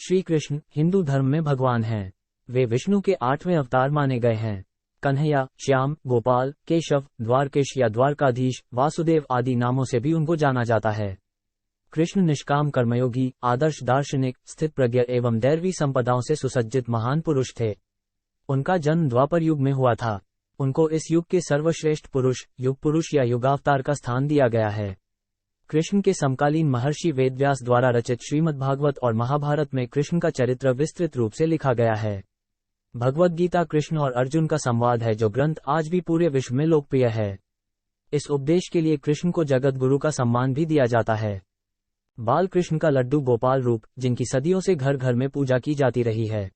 श्री कृष्ण हिंदू धर्म में भगवान हैं। वे विष्णु के 8वें अवतार माने गए हैं। कन्हैया, श्याम, गोपाल, केशव, द्वारकेश या द्वारकाधीश, वासुदेव आदि नामों से भी उनको जाना जाता है। कृष्ण निष्काम कर्मयोगी, आदर्श दार्शनिक, स्थित प्रज्ञ एवं दैवी संपदाओं से सुसज्जित महान पुरुष थे। उनका जन्म द्वापर युग में हुआ था। उनको इस युग के सर्वश्रेष्ठ पुरुष, युग पुरुष या युगावतार का स्थान दिया गया है। कृष्ण के समकालीन महर्षि वेदव्यास द्वारा रचित श्रीमद्भागवत और महाभारत में कृष्ण का चरित्र विस्तृत रूप से लिखा गया है। भगवद गीता कृष्ण और अर्जुन का संवाद है जो ग्रंथ आज भी पूरे विश्व में लोकप्रिय है। इस उपदेश के लिए कृष्ण को जगत गुरु का सम्मान भी दिया जाता है। बाल कृष्ण का लड्डू गोपाल रूप, जिनकी सदियों से घर घर में पूजा की जाती रही है।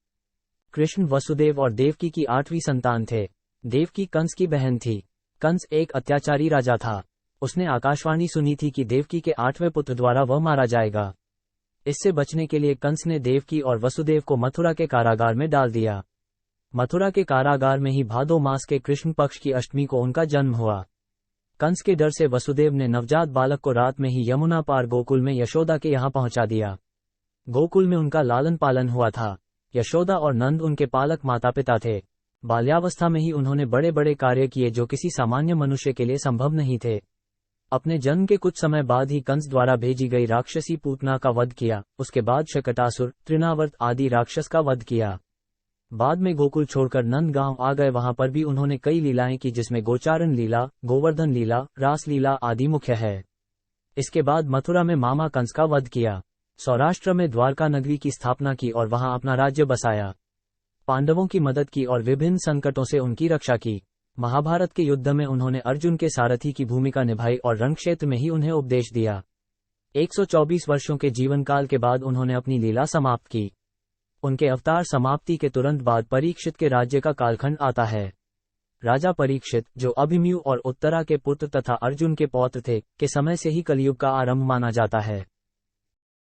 कृष्ण वसुदेव और देवकी की 8वीं संतान थे। देवकी कंस की बहन थी। कंस एक अत्याचारी राजा था। उसने आकाशवाणी सुनी थी कि देवकी के 8वें पुत्र द्वारा वह मारा जाएगा। इससे बचने के लिए कंस ने देवकी और वसुदेव को मथुरा के कारागार में डाल दिया। मथुरा के कारागार में ही भादो मास के कृष्ण पक्ष की अष्टमी को उनका जन्म हुआ। कंस के डर से वसुदेव ने नवजात बालक को रात में ही यमुना पार गोकुल में यशोदा के यहाँ पहुंचा दिया। गोकुल में उनका लालन पालन हुआ था। यशोदा और नंद उनके पालक माता पिता थे। बाल्यावस्था में ही उन्होंने बड़े बड़े कार्य किए जो किसी सामान्य मनुष्य के लिए संभव नहीं थे। अपने जन्म के कुछ समय बाद ही कंस द्वारा भेजी गई राक्षसी पूतना का वध किया। उसके बाद शकटासुर, तृणावर्त आदि राक्षस का वध किया। बाद में गोकुल छोड़कर नंद गांव आ गए। वहां पर भी उन्होंने कई लीलाएं की, जिसमें गोचारण लीला, गोवर्धन लीला, रास लीला आदि मुख्य है। इसके बाद मथुरा में मामा कंस का वध किया। सौराष्ट्र में द्वारका नगरी की स्थापना की और वहां अपना राज्य बसाया। पांडवों की मदद की और विभिन्न संकटों से उनकी रक्षा की। महाभारत के युद्ध में उन्होंने अर्जुन के सारथी की भूमिका निभाई और रणक्षेत्र में ही उन्हें उपदेश दिया। 124 वर्षों के जीवन काल के बाद उन्होंने अपनी लीला समाप्त की। उनके अवतार समाप्ति के तुरंत बाद परीक्षित के राज्य का कालखंड आता है। राजा परीक्षित, जो अभिमन्यु और उत्तरा के पुत्र तथा अर्जुन के पौत्र थे, के समय से ही कलयुग का आरंभ माना जाता है।